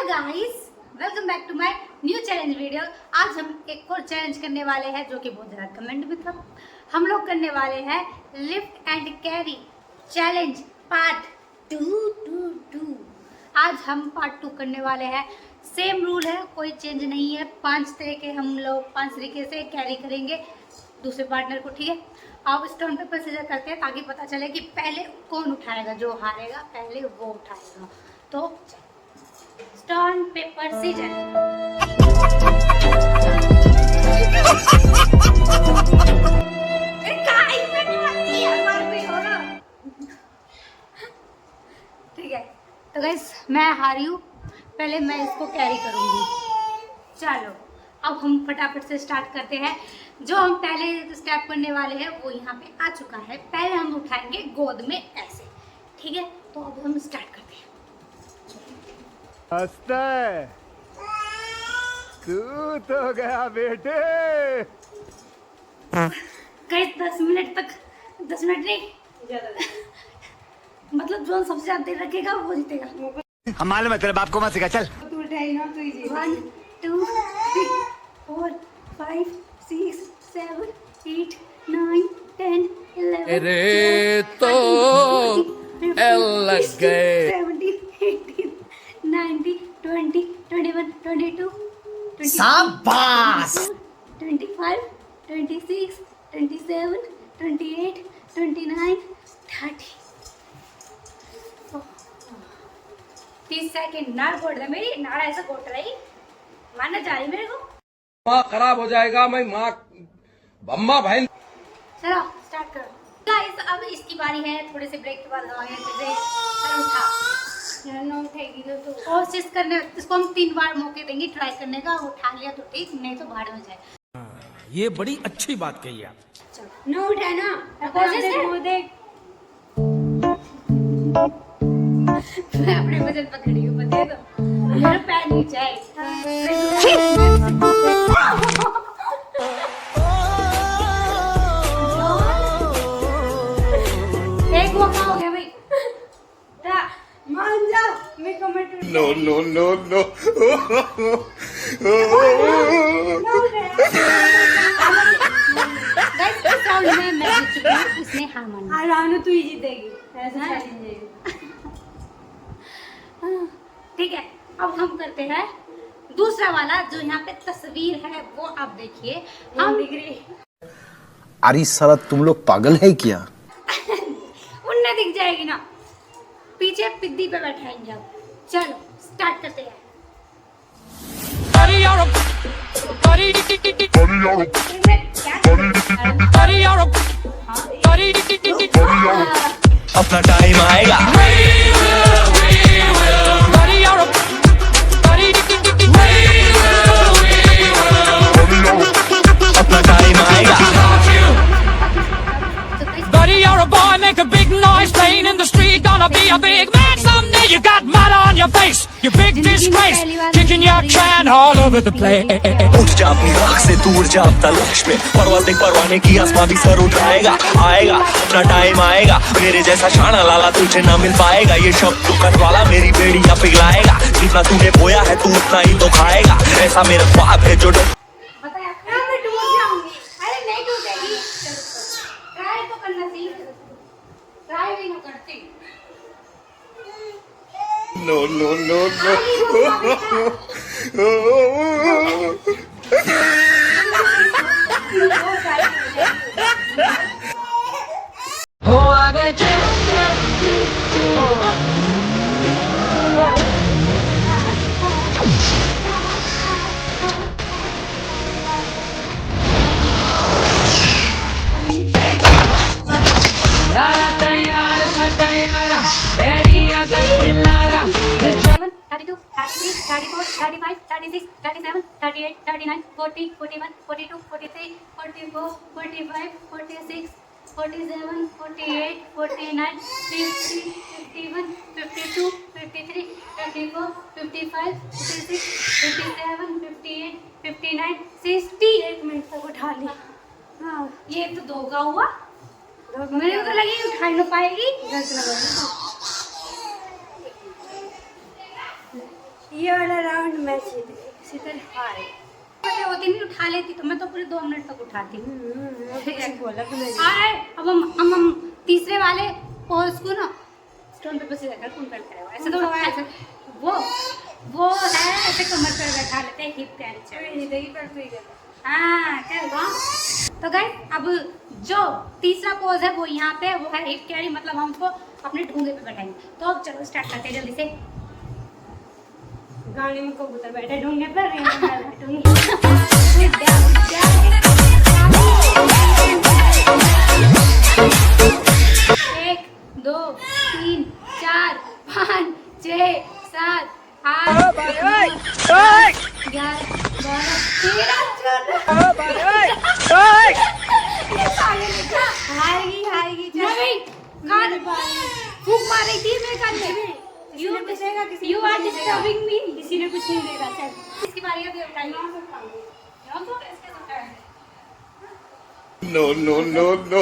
Guys, welcome back to my new challenge video. आज हम एक और चैलेंज करने वाले हैं जो कि बहुत ज़्यादा कमेंट में था। हम लोग करने वाले हैं lift and carry challenge part 2। आज हम पार्ट 2 करने वाले हैं। सेम रूल है, कोई चेंज नहीं है। 5 तरीके से कैरी करेंगे दूसरे पार्टनर को, ठीक है। आप स्टोन पेपर सीजर करते हैं ताकि पता चले कि पहले कौन उठाएगा। जो हारेगा पहले वो उठाएगा। तो स्टोन पेपर सीजर। ठीक है, तो गाइस मैं हारी हूँ। पहले मैं इसको कैरी करूंगी। चलो अब हम फटाफट से स्टार्ट करते हैं। जो हम पहले स्टेप करने वाले हैं वो यहाँ पे आ चुका है। पहले हम उठाएंगे गोद में ऐसे, ठीक है। तो अब हम स्टार्ट करते हैं। हंसता है तू तो गया बेटे। गाइस 10 मिनट तक, 10 मिनट नहीं मतलब जो सबसे ज्यादा देर रखेगा वो जीतेगा। हम मालूम है तेरे बाप को मत सिखा, चल। 1 2 3 4 5 6 7 8 9 10 11 अरे तो लग गए 17 18 19 20 21 22 शाबाश 25 26 27 28 29 30 30 सेकंड। नाड़ गोड़ दे मेरी, नाड़ ऐसा गोट रही मानना जा रही मेरे को। माँ खराब हो जाएगा। मैं माँ अम्मा बहन। चलो स्टार्ट करो गाइस। अब इसकी बारी है। थोड़े से ब्रेक के बाद हमारे सर उठा उठेगी तो कोशिश करने, इसको हम 3 बार मौके देंगे ट्राई करने का। उठा लिया तो ठीक, नहीं तो भाड़ में जाए। ये बड़ी अच्छी बात कही आप। चलो नो उठा ना, कोशिश कर। मैं अपने वजन पकड़ी हूँ, बता दो मेरा पैर नीचे है। एक मौका हो गया भाई। मान जा, मैं comment no no no no. Guys इस राउंड में मैं जीत चुकी हूँ, इसने हार मानी। हाँ रानू तू ही जीतेगी, ऐसा चैलेंज है। ठीक है, अब हम करते हैं दूसरा वाला। जो यहाँ पे तस्वीर है वो आप देखिए। हम दिख रही, अरे साला तुम लोग पागल है क्या? उनने दिख जाएगी ना, पीछे पिद्दी पे बैठाएंगे अब। चलो स्टार्ट करते हैं। अपना टाइम आएगा। अपना टाइम आएगा। Buddy, you're a boy, make a big noise, playing in the street, gonna be a big man someday. You got mud on your face, you big disgrace, kicking your can all over the place. उठ जा अपनी राख से, तू उड़ जा अब तलाश में, परवाज़ देख परवाने की, आसमां भी सर उठाएगा। आएगा अपना टाइम आएगा, मेरे जैसा शाना लाला तुझे ना मिल पाएगा। ये शब्द तू कर वाला मेरी बेड़ियां पिघलाएगा। जितना तूने बोया है तू उतना ही तो खाएगा। ऐसा मेरा ख्वाब है जो मैं डूब जाऊंगी। अरे नहीं डूबेगी, ट्राई तो करना सीख। ट्राई भी नहीं करती। नो नो नो हो आगे उठा ली। हाँ ये तो 2 का हुआ। मेरे को तो लगी उठा नहीं पाएगी। ये वाला राउंड मैं जीत गई। शीतल हाय वो दिन उठा लेती तो मैं तो पूरे 2 मिनट तक उठाती बोला कि मैं आए अब हम तीसरे वाले पोज को ना स्टोन पेपर से जाकर कौन करता है ऐसे तो ऐसे वो है ऐसे कमर पर बैठा लेते हैं हिप कैंचर जीतेगी पर तू ही कर। हाँ चल तो गाइस अब जो तीसरा पोज है वो यहाँ पे वो है हिप कैरी मतलब हम उसको अपने ढूंढे पे बैठाएंगे तो अब चलो स्टार्ट करते हैं जल्दी से गाने में कबूतर बैठे ढूंढने पर रेंज में बैठूंगी। 1 2 3 4 5 6 7 8 11 हारेगी फूक मार रही थी मैं कान में किसी ने पूछेगा किसी यू आर डिस्टर्बिंग मी किसी ने कुछ नहीं देगा। चल इसकी बारी अभी उठाइए No, no, no, no.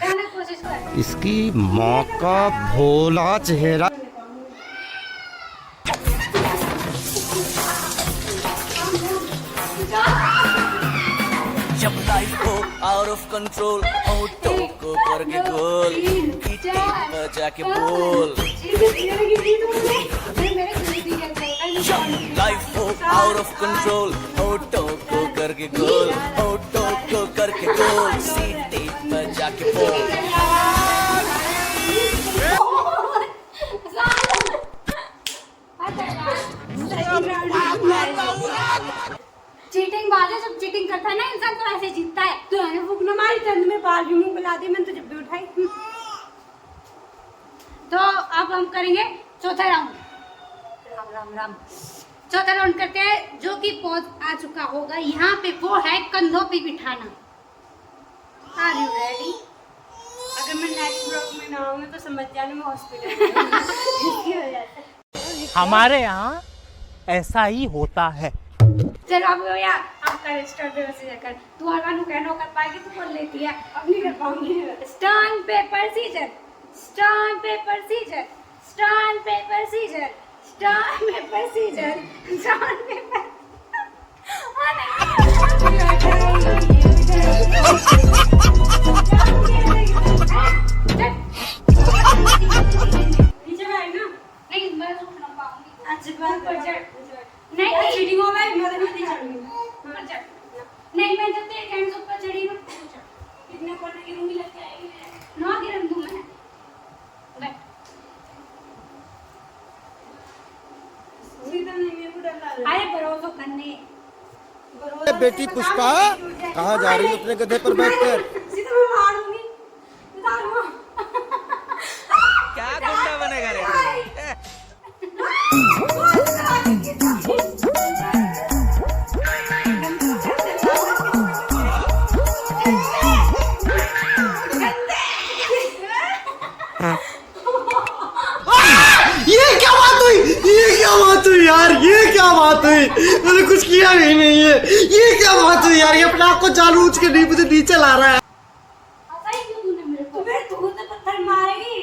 कहने की कोशिश कर इसकी माँ का भोला चेहरा। जब लाइफ को आउट ऑफ कंट्रोल ऑटो को करके गोल जाके बोल लाइफ को आउट ऑफ कंट्रोल ऑटो को करके गोल ऑटो को करके गोल सीटे पर जाके बोल चीटिंग बात है जब चीटिंग करता है ना इंसान तो ऐसे जीतता है तो है फूक ना मारी तंद में बाल भी मुंह बुला दी मैंने तो जब भी उठाई। तो अब हम करेंगे चौथा राउंड राम राम राम चौथा राउंड करते हैं जो कि पहुंच आ चुका होगा यहाँ पे वो है कंधों पे बिठाना आर यू रेडी अगर मैं नेक्स्ट ब्लॉक में ना आऊंगी तो समझ जाने में हॉस्पिटल हमारे यहाँ ऐसा ही होता है। चलो अब भैया आपका स्टार्ट से जाकर तू हर बार कहना कर पाएगी तू बोल लेती है अब नहीं कर पाऊंगी। Stone paper scissor stone paper scissor stone paper scissor stone paper scissor stone paper नीचे बैठ ना। नहीं मैं तो ना पाऊंगी अच्छी बात ऊपर चढ़ नहीं नहीं चीटिंग हो गई मैं नहीं चढ़ूंगी। ऊपर चढ़ नहीं मैं जब तेरे हैंड्स ऊपर चढ़ी ना कितने पढ़ने की रूंगी लग जाएगी ना गिरम दूं मैं बैठ सीधा नहीं मेरे को डर लग रहा अरे भरोसा करने है। बेटी पुष्पा कहाँ जा रही है अपने गधे पर बैठकर? सीधा मैं मारूंगी मारूंगा। क्या गुंडा बनेगा रे ये क्या बात हुई? ये क्या बात हुई यार? ये क्या बात हुई? मैंने कुछ किया ही नहीं है। ये क्या बात हुई यार? ये अपने आप को चालू उच के मुझे नीचे ला रहा है। ऐसा ही क्यों तूने मेरे को तुम्हें तू तो पत्थर मारेगी।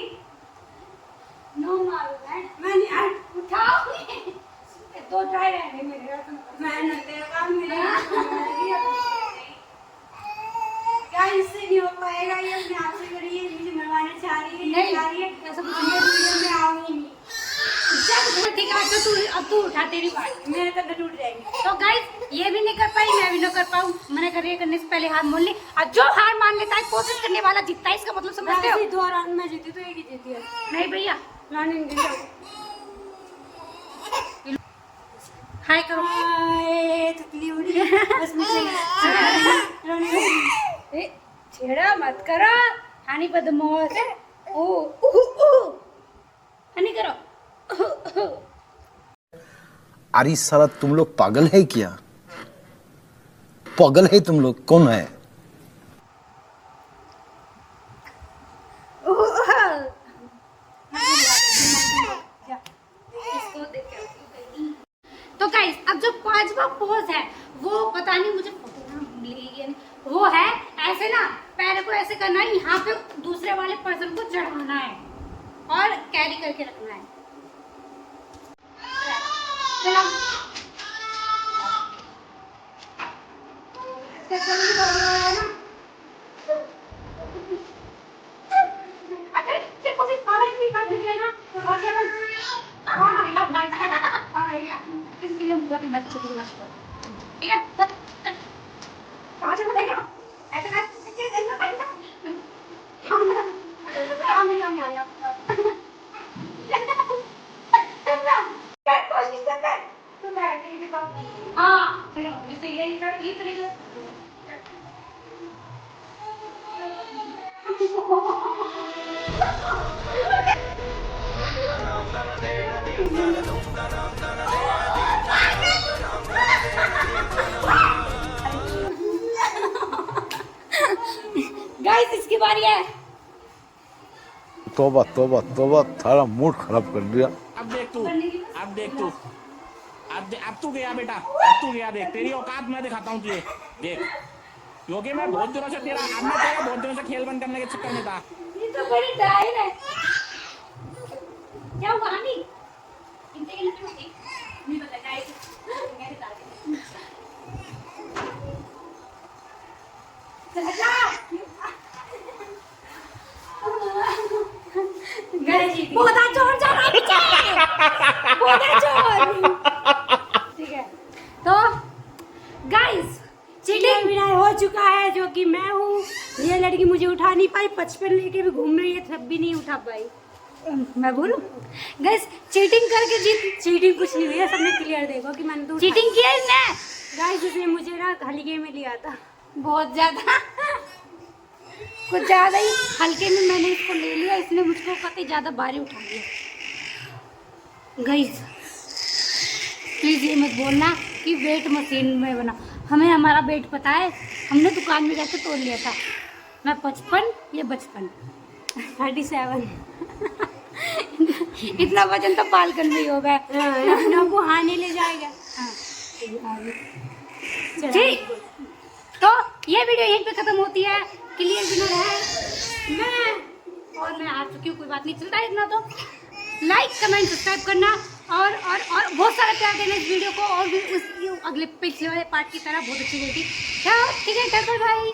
नो मारो मैं नहीं आज उठाओ दो ट्राई रहने मेरे मैं न तेरा काम मेरा क्या इससे नहीं हो पाएगा। ये अपने आप से करी है मुझे मरवाना चाह रही है ये नहीं, चाह रही है ऐसा कुछ मैं वीडियो में आऊंगी नहीं। चल ठीक है तो अब तू उठा तेरी बात मेरे कंधे टूट जाएंगे। तो गाइस ये भी नहीं कर पाई मैं भी नहीं कर पाऊँ मैंने कर करने से पहले हार मान ली और जो हार मान लेता है कोशिश करने वाला जीतता है इसका मतलब समझते हो वैसे 2 राउंड में जीती तो एक ही जीती है। नहीं भैया राउंड गिर जाओ। हाय करो हाय थकली हो रही है बस मुझे राउंड ए, छेड़ा मत करो हानि बदमाश ओ हानि करो अरे साला तुम लोग पागल है क्या? पागल है तुम लोग? कौन है? तो गाइस अब जो 5वां पोज है वो पता नहीं मुझे वो है ऐसे ना पैर को ऐसे करना है यहाँ पे दूसरे वाले पर्सन को चढ़ाना है और कैरी करके रखना है। चलो गाइस इसकी बारी है। तौबा तौबा तौबा, थारा मूड खराब कर दिया। अब देख तू, अब तू गया बेटा, अब तू गया। देख तेरी औकात मैं दिखाता हूँ तुझे, देख। क्योंकि मैं बहुत दिनों से बहुत दिनों से खेल बंद करने के चक्कर में था। ये तो बड़ी डायल है। क्या हुआ नहीं? इनसे नहीं पता गाइस। बहुत जोर जा रहा है, बहुत जोर। ठीक है, तो गाइस चीटिंग विनर हो चुका है, जो कि मैं हूँ। ये लड़की मुझे उठा नहीं पाई, 55 लेके भी घूम रही है, तब भी नहीं उठा पाई। मैं बोलूं गाइस, चीटिंग करके जीत। चीटिंग कुछ नहीं हुई है, सबने क्लियर देखो कि मैंने तो चीटिंग किया इसने। गाइस इसने मुझे ना हल्के में लिया था, बहुत ज्यादा, कुछ ज्यादा ही हल्के में मैंने इसको ले लिया। इसने मुझको कतई ज्यादा भारी उठा लिया। गाइस प्लीज ये मत बोलना कि वेट मशीन में बना। हमें हमारा वेट पता है, हमने दुकान में जाकर तोल लिया था। मैं 55, ये 55, 37। इतना वजन तो बालकन में ही हो गया। अपना को हाने ले जाएगा। ठीक, तो ये वीडियो यहीं पे खत्म होती है। क्लियर विनर है मैं, और मैं आ चुकी हूँ। कोई बात नहीं, चलता है इतना। तो लाइक कमेंट सब्सक्राइब करना और बहुत सारा प्यार देना इस वीडियो को, और भी उस अगले पिछले वाले पार्ट की तरह बहुत अच्छी होगी। ठीक है, बाय बाय।